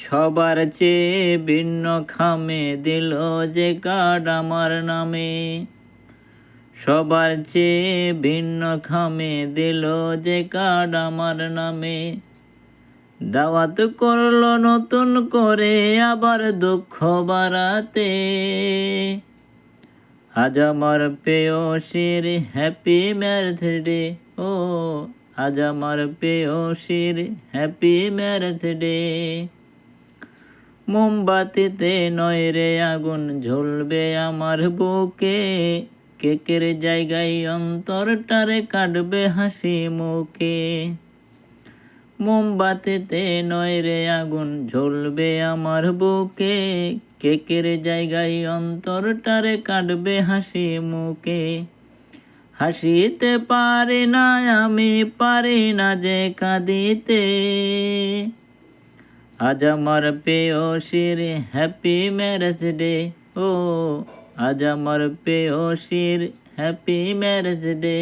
সবার চেয়ে ভিন্ন খামে দিল যে কার্ড আমার নামে। সবার চেয়ে ভিন্ন খামে দিল যে কার্ড আমার নামে। দাওয়াত করলো নতুন করে আবার দুঃখ বাড়াতে। আজ আমার প্রেয়সীর হ্যাপি ম্যারেজ ডে। ও আজ আমার প্রেয়সীর হ্যাপি ম্যারেজ ডে। মোমবাতিতে নয় রে আগুন জ্বলবে আমার বুকে। কেকের জায়গায় অন্তরটারে কাটবে হাসি মুখে। মোমবাতিতে নয় রে আগুন জ্বলবে আমার বুকে। কেকের জায়গায় অন্তরটারে কাটবে হাসি মুখে। হাসিতে পারি না আমি, পারি না যে কাঁদিতে। আজ আমার প্রেয়সীর হ্যাপি ম্যারেজ ডে। ও আজ আমার প্রেয়সীর হ্যাপি ম্যারেজ ডে।